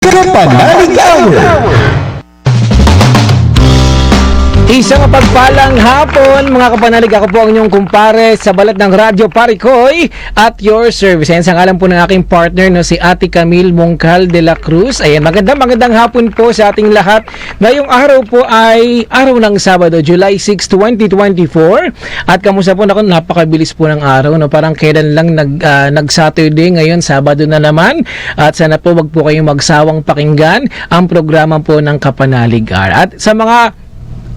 Kapanalig Hour. Isang mapagpalang hapon mga kapanalig, ako po ang inyong kumpare sa balat ng Radyo Parikoy at your service. Ayan, sa ngalan po ng aking partner no, si Ate Camille Mongcal de la Cruz. Ayan, magandang hapon po sa ating lahat. Ngayong araw po ay araw ng Sabado, July 6, 2024. At kamusta po? Naku, napakabilis po ng araw. No? Parang kailan lang nag-Saturday, ngayon Sabado na naman. At sana po wag po kayong magsawang pakinggan ang programa po ng Kapanalig Hour. At sa mga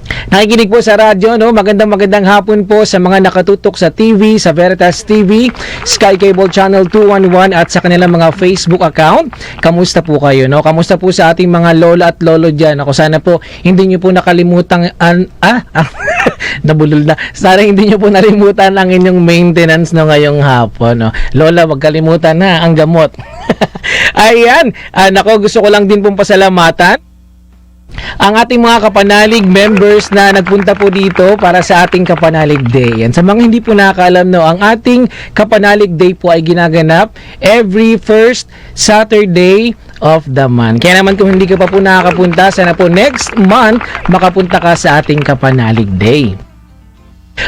nakikinig po sa radyo, no? Magandang hapon po sa mga nakatutok sa TV, sa Veritas TV, Sky Cable Channel 211 at sa kanilang mga Facebook account. Kamusta po kayo, no? Kamusta po sa ating mga lola at lolo dyan? Ako sana po hindi nyo po nakalimutang nabulol na. Sana hindi nyo po nalimutan ang inyong maintenance no ngayong hapon, no? Lola, wag kalimutan na ang gamot. Ayan, nako, gusto ko lang din pong pasalamatan ang ating mga kapanalig members na nagpunta po dito para sa ating Kapanalig Day. Yan. Sa mga hindi po nakakaalam, no, ang ating Kapanalig Day po ay ginaganap every first Saturday of the month. Kaya naman kung hindi ka pa po nakakapunta, sana po next month makapunta ka sa ating Kapanalig Day.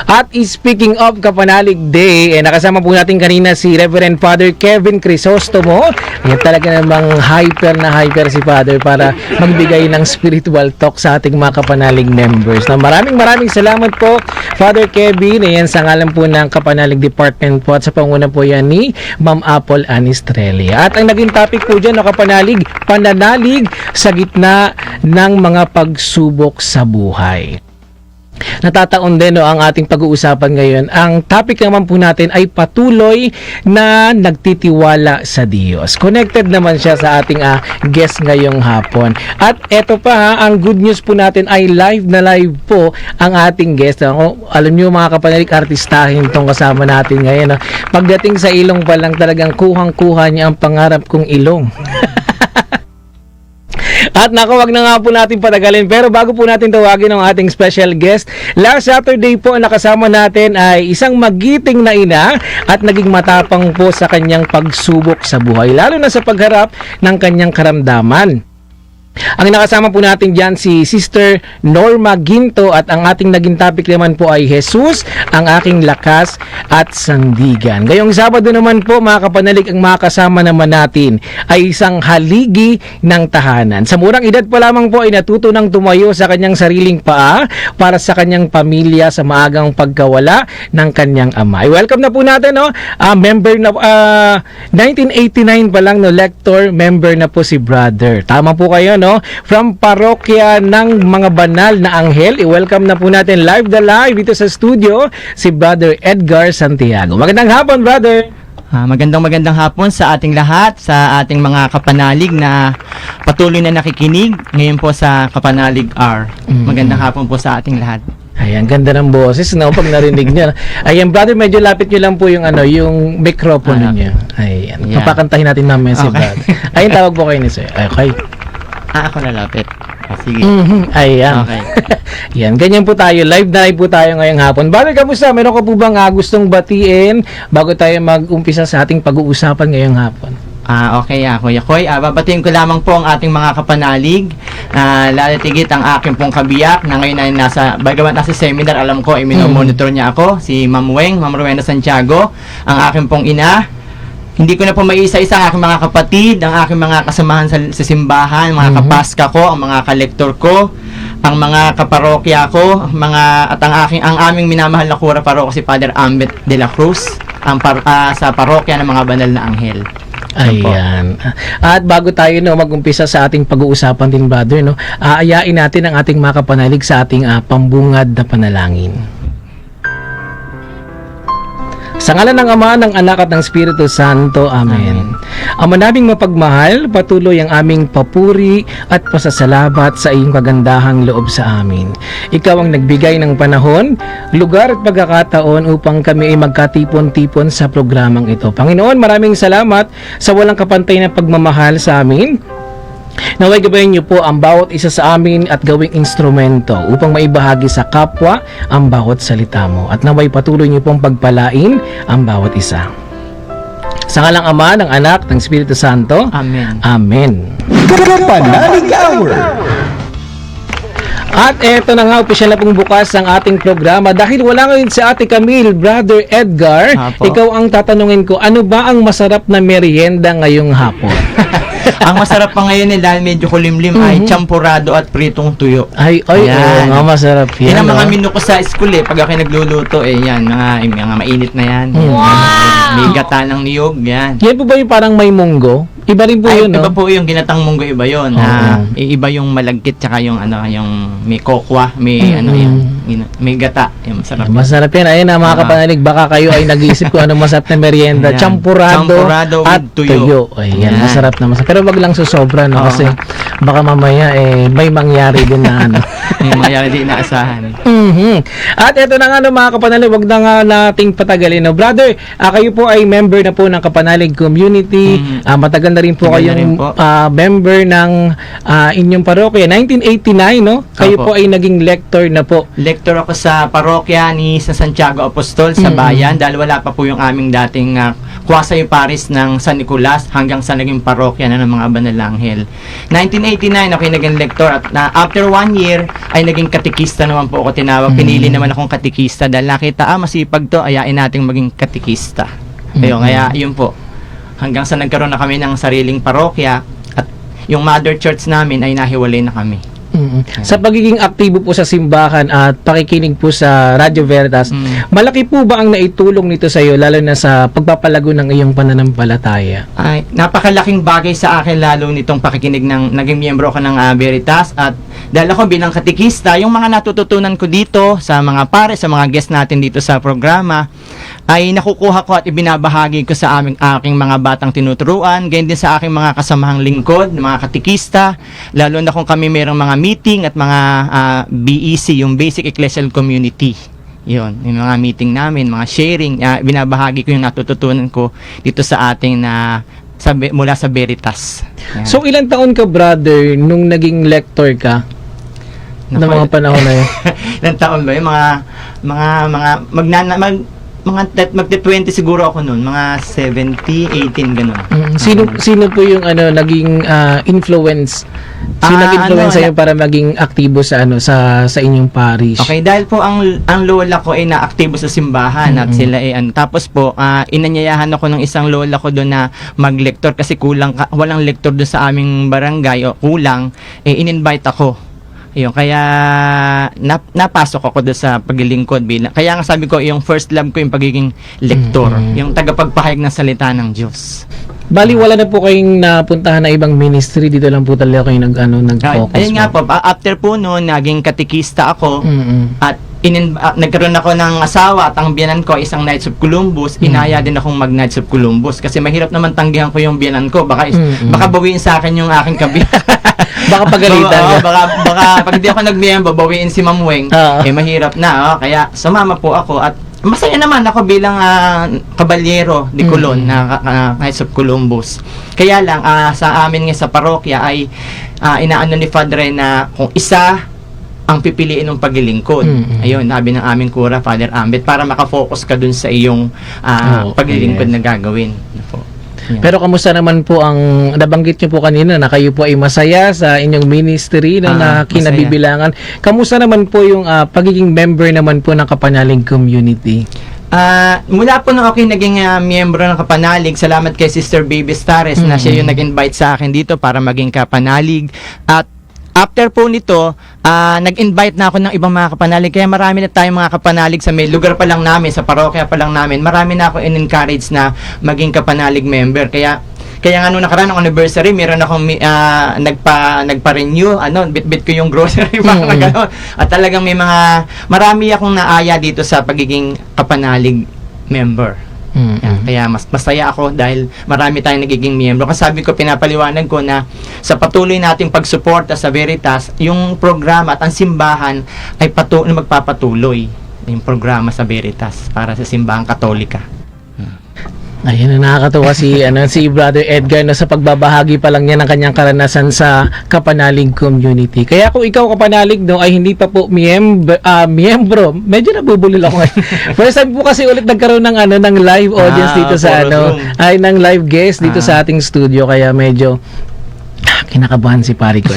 At speaking of Kapanalig Day, nakasama po natin kanina si Reverend Father Kevin Crisostomo. Yan, talaga namang hyper si Father para magbigay ng spiritual talk sa ating mga Kapanalig members. Maraming salamat po Father Kevin. Ayan, sa ngalan po ng Kapanalig Department po at sa panguna po yan ni Ma'am Apple Anistrella. At ang naging topic po dyan na Kapanalig, pananalig sa gitna ng mga pagsubok sa buhay. Natataon din no, ang ating pag-uusapan ngayon. Ang topic naman po natin ay patuloy na nagtitiwala sa Diyos. Connected naman siya sa ating guest ngayong hapon. At eto pa ang good news po natin ay live po ang ating guest. Alam niyo mga kapanalig, artistahin itong kasama natin ngayon. Pagdating sa ilong pa lang talagang kuhang-kuha niya ang pangarap kong ilong. At naku, wag na nga po natin patagalin. Pero bago po natin tawagin ang ating special guest, last Saturday po nakasama natin ay isang magiting na ina at naging matapang po sa kanyang pagsubok sa buhay, lalo na sa pagharap ng kanyang karamdaman. Ang nakasama po natin dyan si Sister Norma Ginto at ang ating naging topic naman po ay Jesus, ang aking lakas at sandigan. Ngayong Sabado naman po mga kapanalig, ang makasama naman natin ay isang haligi ng tahanan. Sa murang edad pa lamang po ay natuto ng tumayo sa kanyang sariling paa para sa kanyang pamilya sa maagang pagkawala ng kanyang ama. Welcome na po natin, no? Member na 1989 pa lang, no, lector member na po si Brother. Tama po kayo, no? From parokya ng mga banal na anghel, i-welcome na po natin live dito sa studio si Brother Edgar Santiago. Magandang hapon, Brother. Magandang hapon sa ating lahat, sa ating mga kapanalig na patuloy na nakikinig ngayon po sa Kapanalig Hour. Magandang hapon po sa ating lahat. Ayan, ganda ng boses, no, pag narinig niyo. Ayan, Brother, medyo lapit niyo lang po yung yung microphone niyo. Ayan, papakantahin natin mamaya si Brother. Ayan, tawag po kayo ni Sir. Okay. Ako nalapit. Sige. Ayan. Okay. Yan, ganyan po tayo. Live po tayo ngayong hapon. Brother, kamusta? Meron ka po bang gustong batiin bago tayo mag-umpisa sa ating pag-uusapan ngayong hapon? Okay, Kuya Koy. Babatiin ko lamang po ang ating mga kapanalig. Lalatigit ang aking pong kabiyak na ngayon ay nasa seminar, alam ko, monitor niya ako. Si Ma'am Weng, Ma'am Rowena Santiago, ang aking pong ina. Hindi ko na po maiisa-isa ang aking mga kapatid, ang aking mga kasamahan sa simbahan, mga kapaska ko, ang mga kalektor ko, ang mga kaparokya ko, ang aming minamahal na kura paroko si Father Ambet de la Cruz, sa parokya ng mga banal na anghel. Ayan. At bago tayo mag-umpisa sa ating pag-uusapan din, Brother, aayain natin ang ating mga kapanalig sa ating pambungad na panalangin. Sa ngalan ng Ama, ng Anak at ng Espiritu Santo. Amen. Ama naming mapagmahal, patuloy ang aming papuri at pasasalamat sa iyong kagandahang loob sa amin. Ikaw ang nagbigay ng panahon, lugar at pagkakataon upang kami ay magkatipon-tipon sa programang ito. Panginoon, maraming salamat sa walang kapantay na pagmamahal sa amin. Naway gabayan niyo po ang bawat isa sa amin at gawing instrumento upang maibahagi sa kapwa ang bawat salita mo. At naway patuloy niyo pong pagpalain ang bawat isa. Sa ngalang Ama, ng Anak, ng Espiritu Santo. Amen. Amen. Kapanalig Hour. At eto na nga, opisyal na pong bukas ang ating programa. Dahil wala ngayon si Ate Camille, Brother Edgar, Apo. ikaw ang tatanungin ko, ano ba ang masarap na merienda ngayong hapon? Ang masarap pa ngayon dahil medyo kulimlim ay champurado at pritong tuyo. Ay, oo Ayan. nga, masarap yan. Yan ang mga no? menu ko sa school pag ako nagluluto yan, mga mainit na yan. May gata ng niyog, yan. Yan po ba yung parang may munggo? Iba rin po Ay, yun, no? iba po yung ginatang munggo, iba yun. Oo. Iba yung malagkit tsaka yung yung may kokwa, may may gata, yung masarap. Masarap yan. Ayun na mga kapanalig, baka kayo ay nag-iisip kung anong masarap na merienda. Ayan. Champurado Champurado with at tuyo. tuyo. Ayan, Ayan. masarap na masarap. Pero wag lang susobra, no? Oo. Kasi baka mamaya may mangyari din na ano. May mayari di inaasahan. At eto na nga no, mga kapanalig, wag na nga nating patagalin. No? Brother, kayo po ay member na po ng Kapanalig Community. Matagal na rin po Matagal na kayong rin po. member ng inyong parokya. 1989, no? Kayo Opo. po ay naging lector na po. Lector ako sa parokya ni San Santiago Apostol sa bayan dahil wala pa po yung aming dating Quasay Paris ng San Nicolas hanggang sa naging parokya na ng mga Banalanghel. 1989 ako yung naging lector at after 1 year ay naging katikista naman po ako tinawag. Pinili naman akong katikista dahil nakita masipag to, ayain nating maging katikista. Ayun, kaya yun po. Hanggang sa nagkaroon na kami ng sariling parokya at yung mother church namin ay nahiwalay na kami. Sa pagiging aktibo po sa simbahan at pakikinig po sa Radio Veritas, malaki po ba ang naitulong nito sa iyo lalo na sa pagpapalago ng iyong pananampalataya? Ay, napakalaking bagay sa akin lalo nitong pakikinig ng naging miyembro ko ng Veritas at dahil ako bilang katikista, yung mga natututunan ko dito sa mga pare, sa mga guest natin dito sa programa ay nakukuha ko at ibinabahagi ko sa aking mga batang tinuturuan, ganyan din sa aking mga kasamahang lingkod, mga katikista, lalo na kung kami mayroong mga meeting at mga BEC, yung Basic Ecclesial Community. Yun, yung mga meeting namin, mga sharing, binabahagi ko yung natututunan ko dito sa ating mula sa Veritas. Yan. So ilang taon ka, brother, nung naging lector ka? Ng mga panahon na yun? Ilang taon ba yun? Magte-20 siguro ako noon, mga 70, 18 ganun. Sino po yung naging influence? Sino nag-influence sa'yo para maging aktibo sa sa inyong parish? Okay, dahil po ang lola ko ay naaktibo sa simbahan at sila ay tapos po inanyayahan ako ng isang lola ko doon na mag-lector kasi walang lector doon sa aming barangay o kulang, in-invite ako. Ayun, kaya napasok ako doon sa paglilingkod bilang. Kaya nga sabi ko, yung first love ko yung pagiging lektor, yung tagapagpahayag ng salita ng Diyos. Bali, wala na po kayong napuntahan na ibang ministry, dito lang po talaga kayo nag-focus. Ayun nga po, after po noon, naging katikista ako at nagkaroon ako ng asawa at ang biyanan ko isang Knights of Columbus, inaya din akong mag Knights of Columbus kasi mahirap naman tanggihan ko yung biyanan ko, baka bawiin sa akin yung aking Baka pagalitan ka. Baka pag di ako nagmiyembro, bawiin si Ma'am Weng, mahirap na. Kaya sumama po ako at masaya naman ako bilang kabalyero de Colon na Knights of Columbus. Kaya lang, sa amin nga sa parokya ay inaano ni Father na kung isa ang pipiliin ng paglilingkod. Ayun, sabi ng aming kura, Father Ambet, para makafocus ka dun sa iyong paglilingkod na gagawin. Yeah. Pero kamusta naman po ang nabanggit niyo po kanina na kayo po ay masaya sa inyong ministry na kinabibilangan. Kamusta naman po yung pagiging member naman po ng Kapanalig Community? Mula po nung ako naging miyembro ng Kapanalig, salamat kay Sister Baby Stares na siya yung nag-invite sa akin dito para maging Kapanalig. At after po nito, nag-invite na ako ng ibang mga kapanalig. Kaya marami na tayong mga kapanalig sa may lugar pa lang namin, sa parokya pa lang namin. Marami na ako in-encourage na maging kapanalig member. Kaya nga nung nakaraan ng anniversary, meron akong nagpa-renew, bit-bit ko yung grocery, mga gano'n. At talagang marami akong naaya dito sa pagiging kapanalig member. Kaya mas masaya ako dahil marami tayong nagiging miyembro. Kasi sabi ko, pinapaliwanag ko na sa patuloy nating pagsuporta sa Veritas, yung programa at ang simbahan ay magpapatuloy yung programa sa Veritas para sa simbahang Katolika. Ayun, nakakatuwa si Brother Edgar na sa pagbabahagi pa lang niya ng kanyang karanasan sa Kapanalig community. Kaya kung ikaw Kapanalig ay hindi pa po miyembro, medyo nabubulol ako ngayon. First time po kasi ulit nagkaroon ng live audience dito sa ng live guest dito sa ating studio, kaya medyo kinakabahan si pari ko.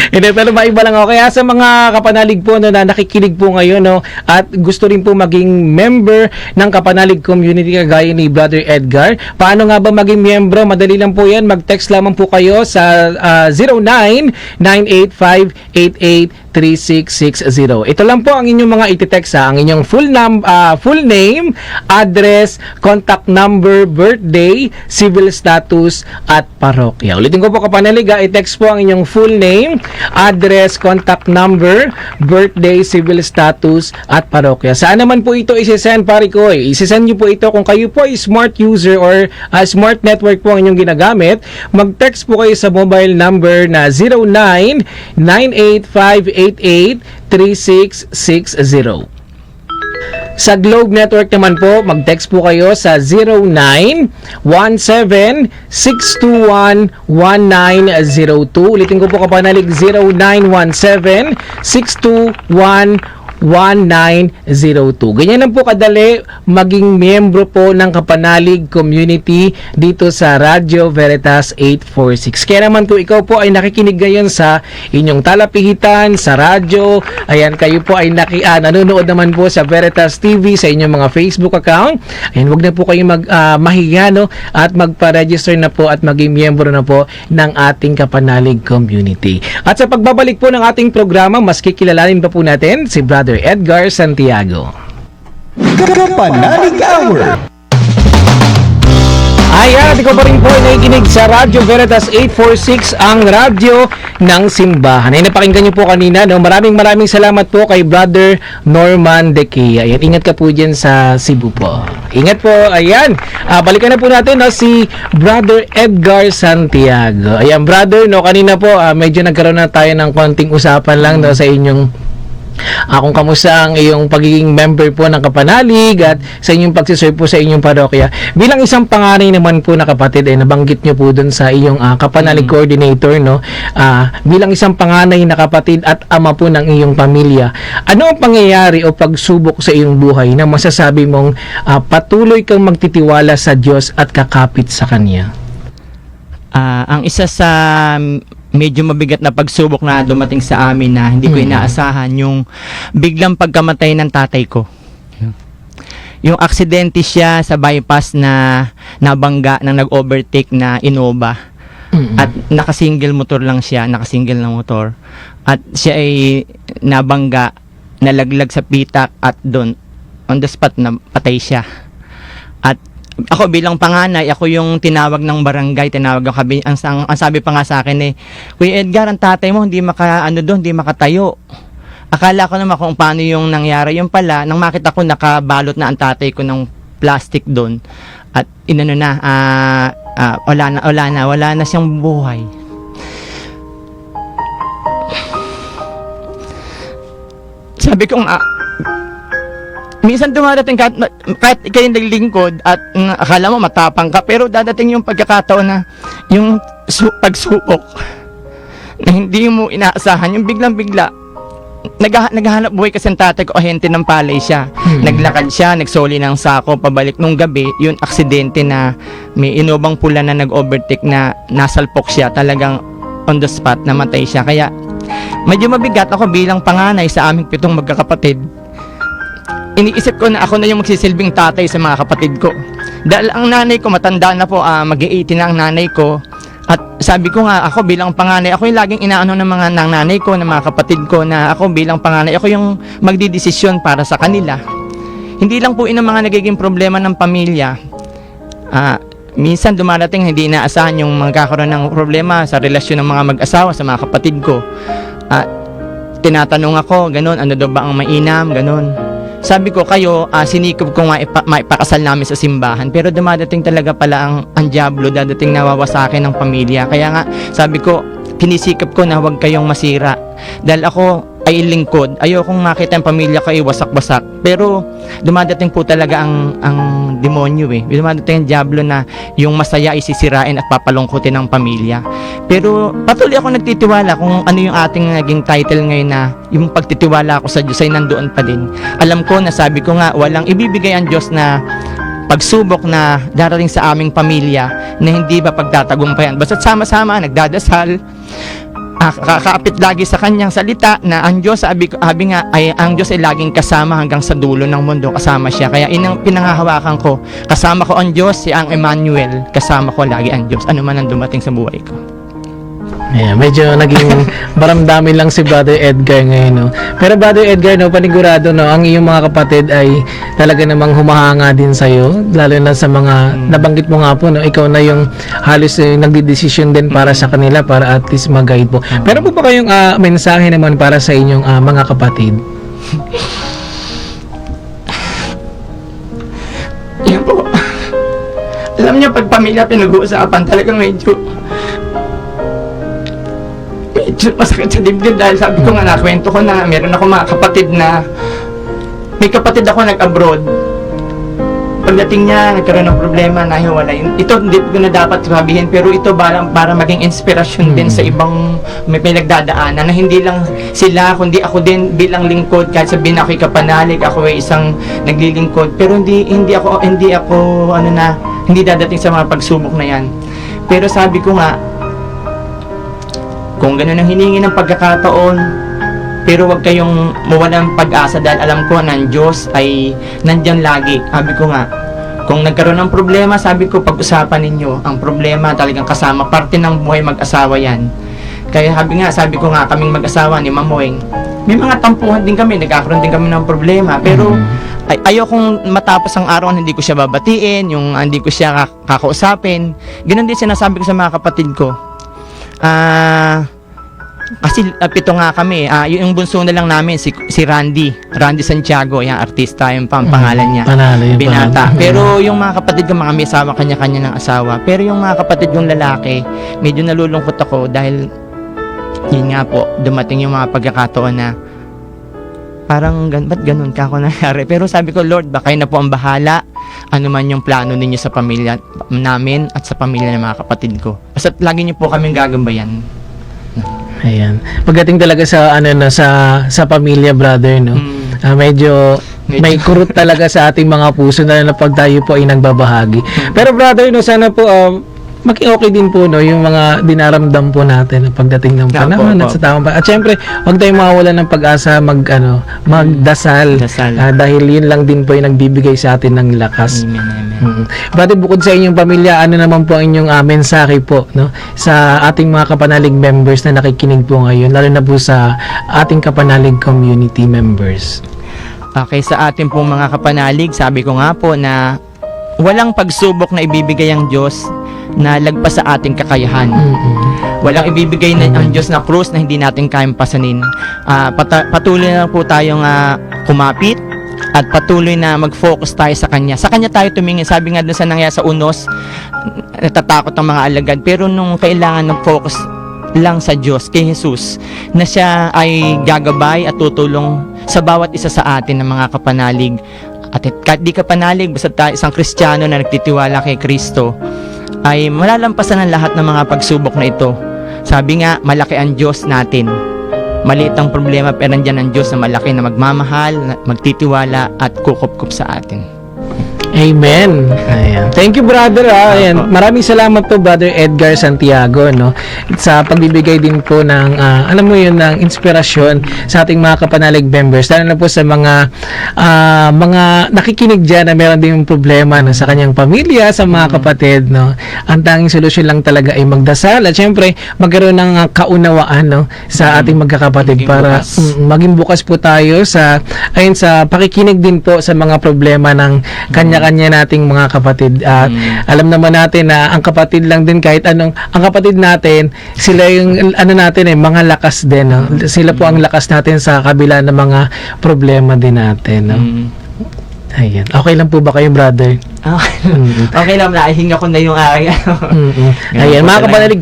Hindi, pero maiba lang ako. Kaya sa mga Kapanalig po na nakikinig po ngayon at gusto rin po maging member ng Kapanalig community kagaya ni Brother Edgar, paano nga ba maging miyembro? Madali lang po yan. Mag-text lamang po kayo sa 0998-588-3660. Ito lang po ang inyong mga iti-text ang inyong full name, address, contact number, birthday, civil status, at parokya. Ulitin ko po Kapanalig, i-text po ang inyong full name, address, contact number, birthday, civil status, at parokya. Saan naman po ito isi-send, pare ko? Isi-send nyo po ito kung kayo po ay smart user or smart network po ang inyong ginagamit. Mag-text po kayo sa mobile number na 0998-588-3660. Sa Globe Network naman po, mag-text po kayo sa 0917-621-1902. Ulitin ko po Kapanalig, 0917-621-1902. Ganyan lang po kadali maging miyembro po ng Kapanalig community dito sa Radio Veritas 846. Kaya naman kung ikaw po ay nakikinig ngayon sa inyong talapihitan, sa radyo, ayan, kayo po ay nanonood naman po sa Veritas TV, sa inyong mga Facebook account, ayan, wag na po kayong mahiya at magpa-register na po at maging miyembro na po ng ating Kapanalig community. At sa pagbabalik po ng ating programa, mas kikilalanin pa po natin si Brother Edgar Santiago. Kapanalig Hour. Ayan, ikaw pa rin po ay nakikinig sa Radio Veritas 846, ang radyo ng simbahan. Ay, napakinggan niyo po kanina, Maraming salamat po kay Brother Norman Dequia. Ayan, ingat ka po dyan sa Cebu po. Ingat po, ayan. Balikan na po natin, si Brother Edgar Santiago. Ayan, brother, kanina po, medyo nagkaroon na tayo ng konting usapan lang, sa inyong kung kamusta ang iyong pagiging member po ng Kapanalig at sa inyong pagsiserve po sa inyong parokya. Bilang isang panganay naman po na kapatid, nabanggit nyo po dun sa iyong Kapanalig coordinator, bilang isang panganay na kapatid at ama po ng iyong pamilya, ano ang pangyayari o pagsubok sa iyong buhay na masasabi mong patuloy kang magtitiwala sa Diyos at kakapit sa Kanya? Ang isa sa medyo mabigat na pagsubok na dumating sa amin na hindi ko inaasahan, yung biglang pagkamatay ng tatay ko. Yung aksidente siya sa bypass na nabangga ng nag-overtake na Innova. At nakasingle motor lang siya, nakasingle na motor. At siya ay nabangga, nalaglag sa pitak at doon, on the spot, na patay siya. At ako bilang panganay, ako yung tinawag ng barangay, tinawag ang sabi pa nga sa akin Kuya Edgar, ang tatay mo hindi hindi makatayo. Akala ko naman kung paano yung nangyari. Yung pala, nang makita ko nakabalot na ang tatay ko ng plastic doon at wala na siyang buhay. Sabi ko minsan dumadating kahit ikaw yung naglingkod at akala mo matapang ka, pero dadating yung pagkakataon na yung pagsubok na hindi mo inaasahan, yung biglang-bigla naghahanap buhay kasi ang tatay ko, ahente ng palay siya. Naglakad siya, nagsoli ng sako pabalik nung gabi, yung aksidente na may inubang pula na nag-overtake na nasalpok siya, talagang on the spot namatay siya. Kaya medyo mabigat ako bilang panganay sa aming 7 magkakapatid. Iniisip ko na ako na yung magsisilbing tatay sa mga kapatid ko. Dahil ang nanay ko matanda na po, mag-80 na ang nanay ko. At sabi ko nga, ako bilang panganay, ako yung laging inaano ng mga nanay ko, ng mga kapatid ko, na ako bilang panganay, ako yung magdidesisyon para sa kanila. Hindi lang po yun ang mga nagiging problema ng pamilya. Minsan dumarating hindi inaasahan yung magkakaroon ng problema sa relasyon ng mga mag-asawa sa mga kapatid ko. Tinatanong ako, ganun, ano daw ba ang mainam, ganun. Sabi ko, kayo, sinikap ko maipakasal namin sa simbahan, pero dumadating talaga pala ang diablo, dadating nawawasakin ng pamilya. Kaya nga, sabi ko, pinisikap ko na huwag kayong masira. Dahil ako, ay lingkod. Ayokong makita yung pamilya ko ay wasak-wasak. Pero dumadating po talaga ang demonyo eh. Dumadating ang diablo na yung masaya ay sisirain at papalungkutin ng pamilya. Pero patuloy ako nagtitiwala kung ano yung ating naging title ngayon, na yung pagtitiwala ko sa Diyos ay nandoon pa din. Alam ko na, sabi ko nga, walang ibibigay ang Diyos na pagsubok na darating sa aming pamilya na hindi ba pagtatagumpayan. Basta't sama-sama, nagdadasal, kakaapit lagi sa kanyang salita na ang Diyos, sabi nga, ay ang Diyos ay laging kasama hanggang sa dulo ng mundo, kasama siya. Kaya inang pinangahawakan ko, kasama ko ang Diyos, si ang Emmanuel, kasama ko lagi ang Diyos, ano man ang dumating sa buhay ko. Ayan, medyo naging baramdamin lang si Brother Edgar ngayon, no? Pero Brother Edgar, no, panigurado, no, ang iyong mga kapatid ay talaga namang humahanga din sa'yo, lalo na sa mga, nabanggit mo nga po, no, ikaw na yung halos nagdidesisyon din para sa kanila, para at least mag-guide po. Pero po ba kayong mensahe naman para sa inyong mga kapatid? Yan po. Alam niyo, pag pamilya pinag-uusapan, talagang medyo masakit sa dibdib, dahil sabi ko nga, nakwento ko na meron ako mga kapatid na may kapatid ako nag-abroad. Pagdating niya, nagkaroon ng problema, nahiwalay. Ito hindi ko na dapat sabihin, pero ito para maging inspirasyon din sa ibang may pinagdadaanan, na hindi lang sila kundi ako din bilang lingkod. Kahit sabihin ako'y kapanalig, ako ay isang naglilingkod, pero hindi ako hindi dadating sa mga pagsubok na yan. Pero sabi ko nga, kung gano'n ang hiningi ng pagkakataon, pero wag kayong mawalan pag-asa, dahil alam ko na ang Diyos ay nandyan lagi. Sabi ko nga, kung nagkaroon ng problema, sabi ko, pag-usapan ninyo ang problema, talagang kasama, parte ng buhay mag-asawa yan. Kaya sabi ko nga, kaming mag-asawa ni Ma'am Weng, may mga tampuhan din kami, nagkakaroon din kami ng problema, pero ayokong matapos ang araw na hindi ko siya babatiin, yung hindi ko siya kakausapin. Ganun din sinasabi ko sa mga kapatid ko. Kasi 7 nga kami, yung bunso na lang namin si Randy Santiago, yung artista, yung pangalan niya, Panalo yung binata. pangalan. Pero yung mga kapatid ko, mga may asawa, kanya-kanya ng asawa. Pero yung mga kapatid kong lalaki, medyo nalulungkot ako dahil yun nga po, dumating yung mga pagkakataon na parang ba't ganun ka ako nangyari? Pero sabi ko, Lord, baka kayo na po ang bahala, ano man yung plano ninyo sa pamilya namin at sa pamilya ng mga kapatid ko. Basta lagi niyo po kaming gagambayan. Ayan. Pagdating talaga sa sa pamilya, brother, no. Medyo may kurot talaga sa ating mga puso na pag tayo po ay nagbabahagi. Pero brother, no, sana po maging okay din po, no, yung mga dinaramdam po natin pagdating ng panahon at sa tamang at syempre, huwag tayong mawawalan ng pag-asa, magdasal. Dahil yun lang din po yung nagbibigay sa atin ng lakas. Amen. Brother, bukod sa inyong pamilya, ano naman po ang inyong mensahe po, no, sa ating mga kapanalig members na nakikinig po ngayon, lalo na po sa ating kapanalig community members? Okay, sa ating pong mga kapanalig, sabi ko nga po na walang pagsubok na ibibigay ang Diyos na lagpas sa ating kakayahan. Walang ibibigay na ang Diyos na krus na hindi natin kayang pasanin. Patuloy na po tayong kumapit at patuloy na mag-focus tayo sa Kanya. Sa Kanya tayo tumingin. Sabi nga doon sa nangyari sa Unos, natatakot ang mga alagad. Pero nung kailangan mag-focus lang sa Diyos, kay Jesus, na siya ay gagabay at tutulong sa bawat isa sa atin ng mga kapanalig. At kahit di kapanalig, basta tayo isang Kristiyano na nagtitiwala kay Kristo, ay malalampasan ang lahat ng mga pagsubok na ito. Sabi nga, malaki ang Diyos natin. Maliit ang problema, pero nandyan ang Diyos na malaki, na magmamahal, magtitiwala at kukupkup sa atin. Amen. Ayan. Thank you, brother. Ayan. Maraming salamat po, Brother Edgar Santiago, no, sa pagbibigay din po ng alam mo yun, ng inspirasyon sa ating mga kapanalig members, lalo na po sa mga nakikinig dyan na meron din problema, no, sa kanyang pamilya, sa mga kapatid, no. Ang tanging solusyon lang talaga ay magdasal at syempre magkaroon ng kaunawaan, no, sa ating magkakapatid, para maging bukas po tayo sa pakikinig din po sa mga problema ng kanya nating mga kapatid. Alam naman natin na ang kapatid lang din, kahit anong, ang kapatid natin, sila yung natin mga lakas din, no? Sila po ang lakas natin sa kabila ng mga problema din natin, no? Ayan. Okay lang po ba kayo, brother? Okay, Mm. okay lang, naihinga ko na yung aking Mm-mm. Ayan, po mga talaga. kapanalig,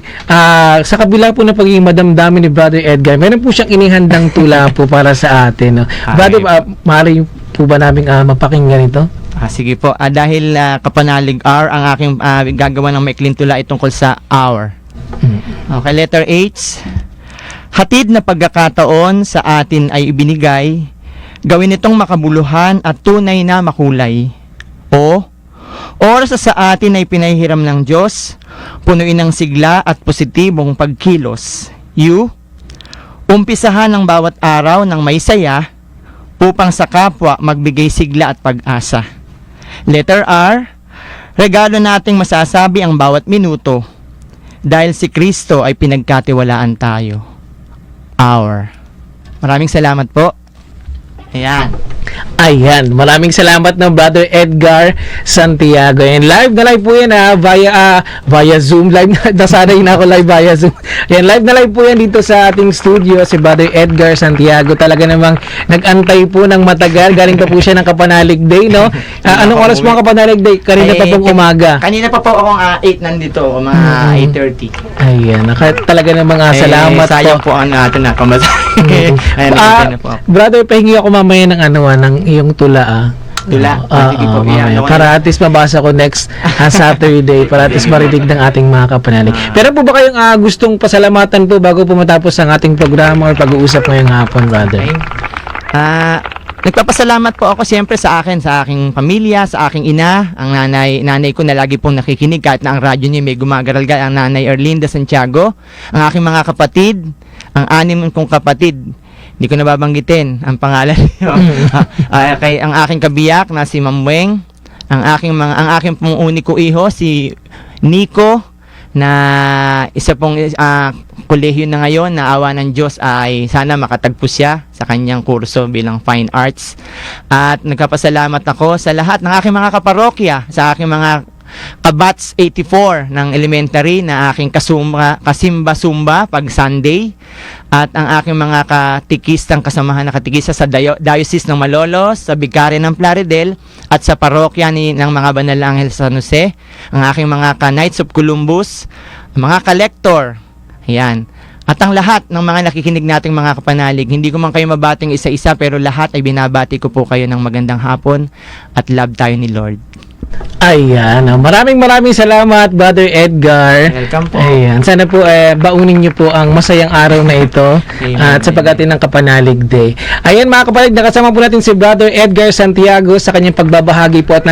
sa kabila po ng pagiging madamdamin ni Brother Edgar, meron po siyang inihandang tula po para sa atin. No? Brother, maaari po ba namin mapakinggan ito? Sige po, dahil kapanalig R ang aking gagawa ng maikling tula ay tungkol sa hour. Okay, letter H. Hatid na pagkakataon sa atin ay ibinigay, gawin itong makabuluhan at tunay na makulay. O, oras na sa atin ay pinahihiram ng Diyos, punuin ng sigla at positibong pagkilos. U, umpisahan ang bawat araw ng may saya, upang sa kapwa magbigay sigla at pag-asa. Letter R, regalo nating masasabi ang bawat minuto, dahil si Kristo ay pinagkatiwalaan tayo. Hour. Maraming salamat po. Ayan. Ayan, maraming salamat ng Brother Edgar Santiago. And live na live po yan via Zoom. Live na, nasanay na ako live via Zoom. Yan, live na live po yan dito sa ating studio, si Brother Edgar Santiago. Talaga namang nag-antay po ng matagal. Galing pa po siya ng Kapanalig Day, no? Anong oras po ang Kapanalig Day? Kanina pa pong umaga. Kanina pa po akong 8 nandito, mga 8:30. Ayan, talaga namang salamat sayang po. po ang natin na pamasahe. Ayan, nandito na po ako. Brother, pahingi ako mamaya ng ng iyong tula. Tula? Sige po, Mamaya. yan. Para at least mabasa ko next Saturday, para at least marinig ng ating mga kapanalig. Pero po ba kayong gustong pasalamatan po bago po matapos ang ating programa or pag-uusap ngayong hapon, brother? Nagpapasalamat po ako siyempre sa aking pamilya, sa aking ina, ang nanay ko na lagi pong nakikinig kahit na ang radyo niya may gumagaralgal, ang nanay Erlinda Santiago, ang aking mga kapatid, ang 6 kong kapatid. Hindi ko nababanggitin ang pangalan niyo. Kay ang aking kabiyak na si Ma'am Weng, ang aking pong uniko iho si Nico, na isa pong kolehiyo na ngayon, na awa ng Diyos ay sana makatagpo siya sa kanyang kurso bilang Fine Arts. At nagpapasalamat ako sa lahat ng aking mga kaparokya, sa aking mga kabats 84 ng elementary na aking kasimba-sumba pag Sunday, at ang aking mga katikistang kasamahan na katikista sa Diocese ng Malolos, sa Bigare ng Plaridel, at sa parokya ng mga Banal Angel San Jose, ang aking mga ka-Knights of Columbus, mga ka-lector, ayan. At ang lahat ng mga nakikinig nating mga kapanalig, hindi ko man kayo mabating isa-isa, pero lahat ay binabati ko po kayo ng magandang hapon at love tayo ni Lord. Ayan, maraming salamat, Brother Edgar. Welcome po. Ayan, sana po baunin niyo po ang masayang araw na ito. Amen. At sa pag-atin ng Kapanalig Day. Ayan mga kapanalig, nakasama po natin si Brother Edgar Santiago sa kanyang pagbabahagi po at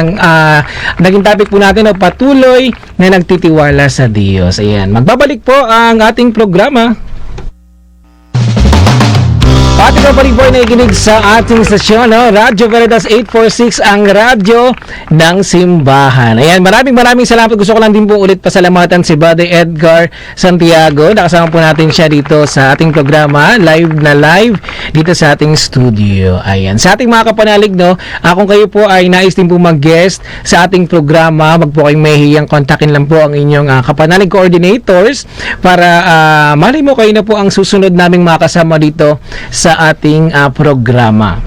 naging topic po natin patuloy na nagtitiwala sa Diyos. Ayan, magbabalik po ang ating programa. Pati ka balik po ay nakikinig sa ating stasyon, Radyo Veritas 846, ang radyo ng simbahan. Ayan, maraming salamat. Gusto ko lang din po ulit pasalamatan si Brother Edgar Santiago. Nakasama po natin siya dito sa ating programa, live dito sa ating studio. Ayan, sa ating mga kapanalig, kung kayo po ay nais din po mag-guest sa ating programa, wag po kayong mahihiyang kontakin lang po ang inyong kapanalig coordinators para mali mo kayo na po ang susunod naming makasama dito sa ating programa.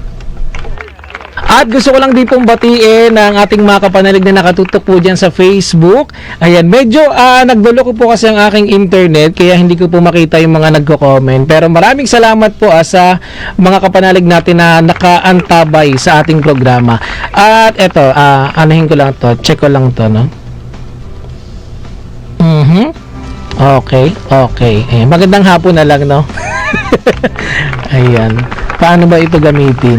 At gusto ko lang din pong batiin ang ating mga kapanalig na nakatutok po dyan sa Facebook. Ayan, medyo nagdulo ko po kasi ang aking internet, kaya hindi ko po makita yung mga nagko-comment. Pero maraming salamat po sa mga kapanalig natin na nakaantabay sa ating programa. At eto, anuhin ko lang to, check ko lang to, Okay. Magandang hapon na lang, Ayan. Paano ba ito gamitin?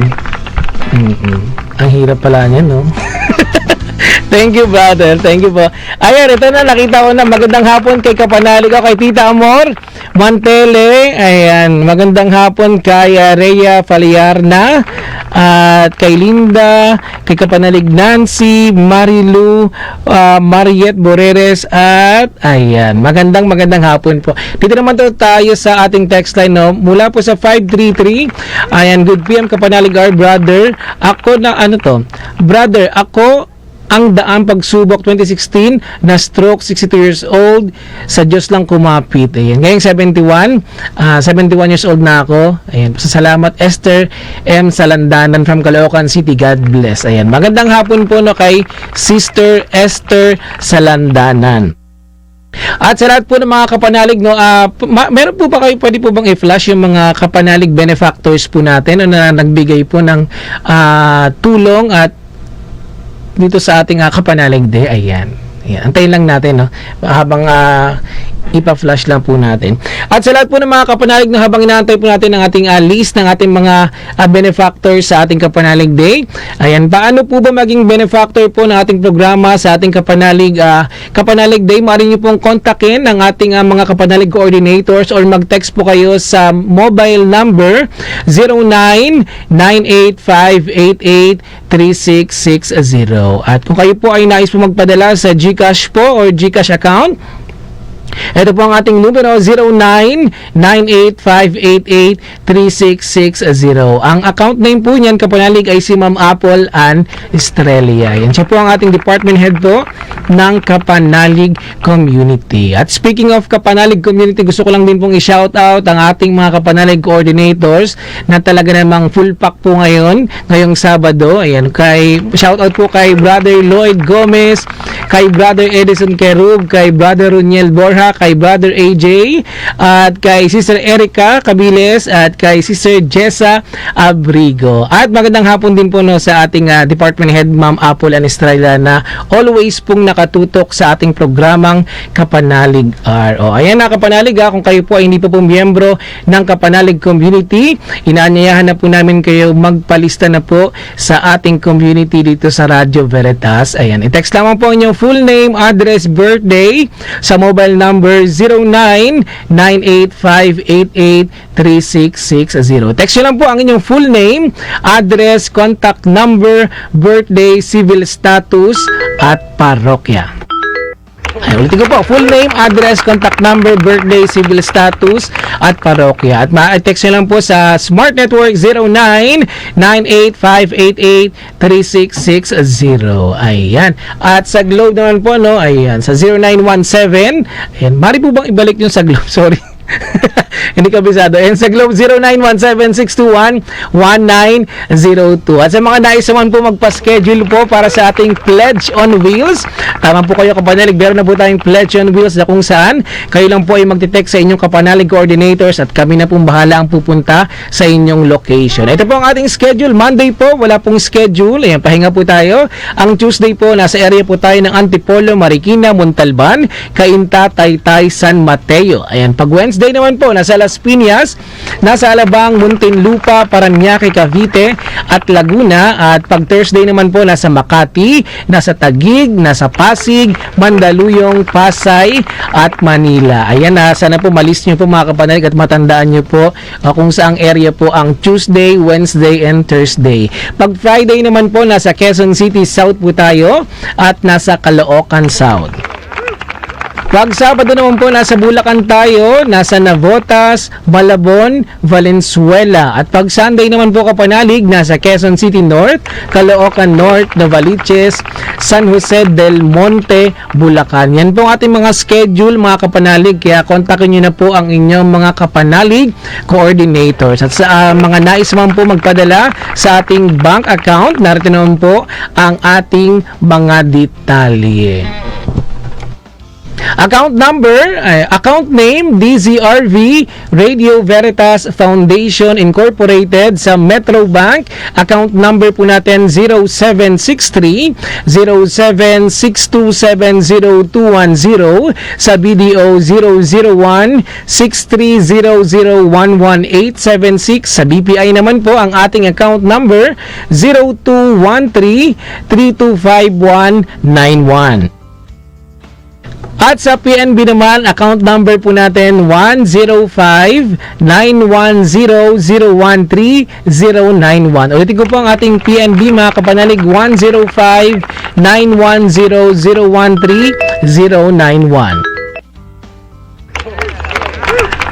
Ang hirap pala niyan, Thank you, brother. Thank you po. Ayan, ito na. Nakita ko na. Magandang hapon kay Kapanalig o kay Tita Amor Mantele. Ayan. Magandang hapon kay Rhea Faliarna. At kay Linda, kay Kapanalig Nancy, Marilu, Mariette Boreres, at ayan, magandang hapon po. Dito naman tayo sa ating text line, mula po sa 533. Ayan, good PM Kapanalig our brother. Ako na brother, ako ang daan pagsubok 2016, na stroke 62 years old, sa Diyos lang kumapit. Ayan. Ngayong 71 years old na ako. Ayan. Salamat Esther M. Salandanan from Caloocan City. God bless. Ayan. Magandang hapon po no kay Sister Esther Salandanan. At sa lahat po ng mga kapanalig, no, meron po ba kayo, pwede po bang i-flash yung mga kapanalig benefactors po natin na nagbigay po ng tulong at dito sa ating kapanalig day? Ayan. Ayan. Antayin lang natin, no, habang ipa-flash lang po natin. At sa lahat po ng mga kapanalig, no, habang inaantay po natin ang ating list ng ating mga benefactors sa ating kapanalig day. Ayan, paano po ba maging benefactor po ng ating programa sa ating kapanalig day? Maaari niyo pong kontakin ang ating mga kapanalig coordinators or mag-text po kayo sa mobile number 0998-588-3660. At kung kayo po ay nais po magpadala sa GCash po or GCash account, ito po ang ating numero, 0998-588-3660. Ang account name po niyan, kapanalig, ay si Ma'am Apple Ann Estrella. Yan siya po ang ating department head po ng Kapanalig Community. At speaking of Kapanalig Community, gusto ko lang din pong i-shout out ang ating mga Kapanalig coordinators na talaga namang full pack po ngayong Sabado. Ayan, shout out po kay Brother Lloyd Gomez, kay Brother Edison Kerub, kay Brother Runiel Borja, kay Brother AJ, at kay Sister Erica Cabiles, at kay Sister Jessa Abrigo. At magandang hapon din po no sa ating Department Head Ma'am Apple Ann Estrella na always pong nakatutok sa ating programang Kapanalig R. Ayan na kapanalig, kung kayo po ay hindi pa po miyembro ng Kapanalig Community, inaanyayahan na po namin kayo magpalista na po sa ating community dito sa Radio Veritas. Ayan, i-text lamang po ang inyong full name, address, birthday sa mobile number 0998-588-3660. Text nyo lang po ang inyong full name, address, contact number, birthday, civil status, at parokya. Ay, ulitin ko po, full name, address, contact number, birthday, civil status, at parokya. At ma-text nyo lang po sa Smart Network 0998-588-3660. Ayan. At sa Globe naman po, no, ayan, sa 0917. Ayan, mari po bang ibalik nyo sa Globe? Sorry. Hindi kabisado. And sa Globe 0917-621-1902. At sa mga nais naman po magpa-schedule po para sa ating Pledge on Wheels, tama po kayo kapanalig, meron na po tayong Pledge on Wheels na kung saan kayo lang po ay magte-text sa inyong kapanalig coordinators at kami na pong bahala ang pupunta sa inyong location. Ito po ang ating schedule. Monday po, wala pong schedule. Ayan, pahinga po tayo. Ang Tuesday po, nasa area po tayo ng Antipolo, Marikina, Montalban, Cainta, Taytay, San Mateo. Ayan, pag Wednesday naman po, nasa Las Piñas, nasa Alabang, Muntinlupa, Parañaque, Cavite, at Laguna. At pag Thursday naman po, nasa Makati, nasa Taguig, nasa Pasig, Mandaluyong, Pasay, at Manila. Ayan na, sana po malis nyo po mga kapanalig at matandaan nyo po kung saang area po ang Tuesday, Wednesday, and Thursday. Pag Friday naman po, nasa Quezon City South po tayo at nasa Caloocan South. Pag Sabado naman po, nasa Bulacan tayo, nasa Navotas, Malabon, Valenzuela. At pag Sunday naman po kapanalig, nasa Quezon City North, Caloocan North, Novaliches, San Jose del Monte, Bulacan. Yan po ang ating mga schedule mga kapanalig, kaya kontakin nyo na po ang inyong mga kapanalig coordinators. At sa mga nais naman po magpadala sa ating bank account, narito naman po ang ating mga detalye. Account number, account name, DZRV Radio Veritas Foundation Incorporated sa Metro Bank. Account number po natin 0763-076270-210. Sa BDO 001-630011876. Sa BPI naman po ang ating account number 0213-325191. At sa PNB naman, account number po natin 105-910-013-091. Ulitin ko po ang ating PNB mga kapanalig, 105-910-013-091.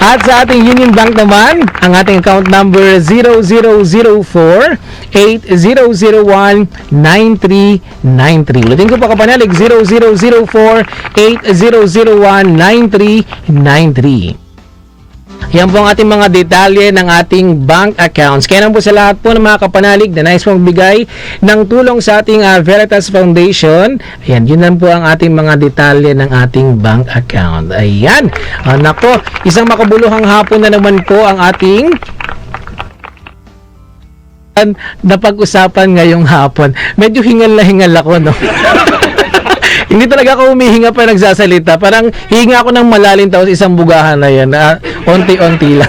At sa ating Union Bank naman, ang ating account number 0004-8001-9393. Ulitin ko pa kapanalig, 0004-8001-9393. Yan po ang ating mga detalye ng ating bank accounts. Kaya naman po sa lahat po ng mga kapanalig na nais mong bigay ng tulong sa ating Veritas Foundation. Ayan, yun lang po ang ating mga detalye ng ating bank account. Ayan. Nako, isang makabuluhang hapon na naman po ang ating napag-usapan ngayong hapon. Medyo hingal na hingal ako, no? Hindi talaga ako humihinga pa nagsasalita. Parang hihinga ako ng malalim tapos isang bugahan na yan. Onti-onti lang.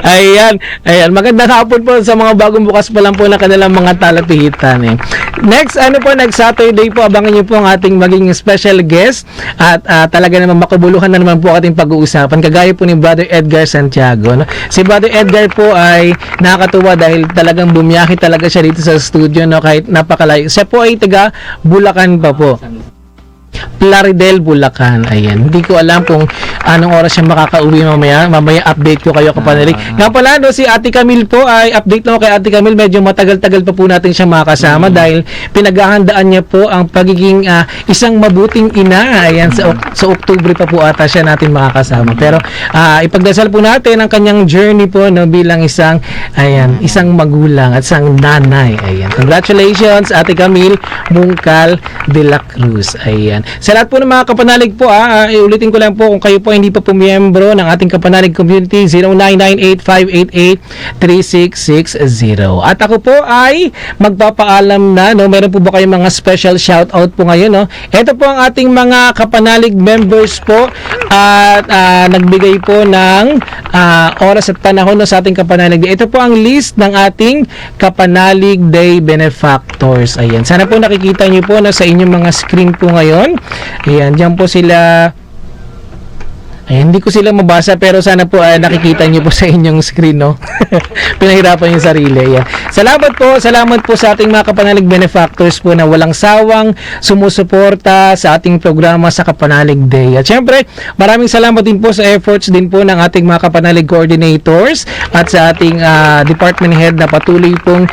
Ayan. Magandang hapon po sa mga bagong bukas pa lang po na kanilang mga talapihitan. Next Saturday po, abangan niyo po ang ating maging special guest at talaga naman makabuluhan na naman po ating pag-uusapan. Kagaya po ni Brother Edgar Santiago. No? Si Brother Edgar po ay nakakatuwa dahil talagang bumiyahe talaga siya dito sa studio, no? Kahit napakalayo. Siya po ay taga Bulacan pa po. Plaridel, Bulacan. Ayan. Hindi ko alam kung anong oras siya makakauwi mamaya. Mamaya update ko kayo kapanalig. Nga pala, no, si Ate Camille po ay update na kay Ate Camille. Medyo matagal-tagal pa po natin siya makasama dahil pinaghahandaan niya po ang pagiging isang mabuting ina. Ayan, sa Oktubre pa po ata siya natin makakasama. Pero ipagdasal po natin ang kanyang journey po, no, bilang isang magulang at isang nanay. Ayan. Congratulations, Ate Camille Mungcal de la Cruz. Ayan. Sa lahat po ng mga kapanalig po, iulitin ko lang po kung kayo po hindi pa po miyembro ng ating kapanalig community, 0998-588-3660. At ako po ay magpapaalam na, no? Meron po ba kayong mga special shoutout po ngayon, no? Ito po ang ating mga kapanalig members po at nagbigay po ng oras at panahon, no, sa ating kapanalig. Ito po ang list ng ating kapanalig day benefactors. Ayan. Sana po nakikita niyo po na sa inyong mga screen po ngayon. Ayan, dyan po sila. Ayan, hindi ko sila mabasa pero sana po nakikita niyo po sa inyong screen, no? Pinahirapan yung sarili. Ayan. Salamat po sa ating mga kapanalig benefactors po na walang sawang sumusuporta sa ating programa sa Kapanalig Day. At syempre, maraming salamat din po sa efforts din po ng ating mga kapanalig coordinators at sa ating department head na patuloy pong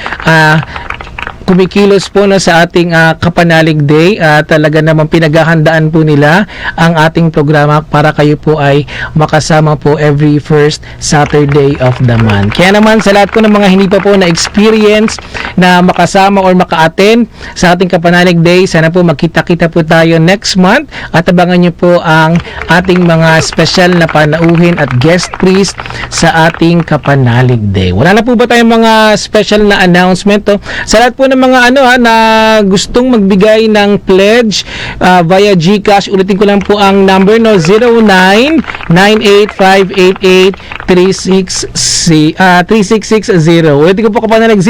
kumikilos po na sa ating Kapanalig Day at talaga naman pinaghahandaan po nila ang ating programa para kayo po ay makasama po every first Saturday of the month. Kaya naman sa lahat po ng mga hindi pa po na experience na makasama or maka-attend sa ating Kapanalig Day, sana po magkita-kita po tayo next month at abangan nyo po ang ating mga special na panauhin at guest priest sa ating Kapanalig Day. Wala na po ba tayong mga special na announcement to? Sa lahat po ng mga na gustong magbigay ng pledge via GCash, ulitin ko lang po ang number, no, 0998-588-3660. Ulitin ko po kapanalig,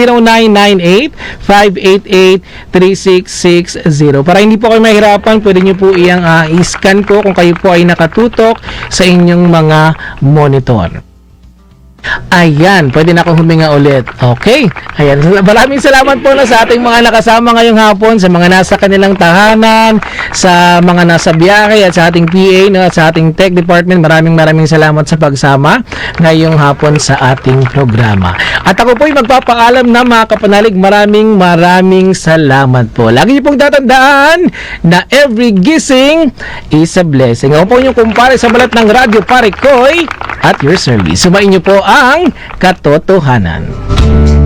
0998-588-3660. Para hindi po kayo mahirapan, pwede nyo po iyang i-scan po kung kayo po ay nakatutok sa inyong mga monitor. Ayan, pwede na akong huminga ulit. Okay, ayan, maraming salamat po na sa ating mga nakasama ngayong hapon, sa mga nasa kanilang tahanan, sa mga nasa biyahe at sa ating PA, no, at sa ating tech department. Maraming salamat sa pagsama ngayong hapon sa ating programa. At ako po'y magpapaalam na mga kapanalig, maraming salamat po. Lagi niyo pong tatandaan na every gising is a blessing. Ako po yung kumpare sa balat ng radyo, Pare Koy, at your service. Sumain niyo po ang katotohanan.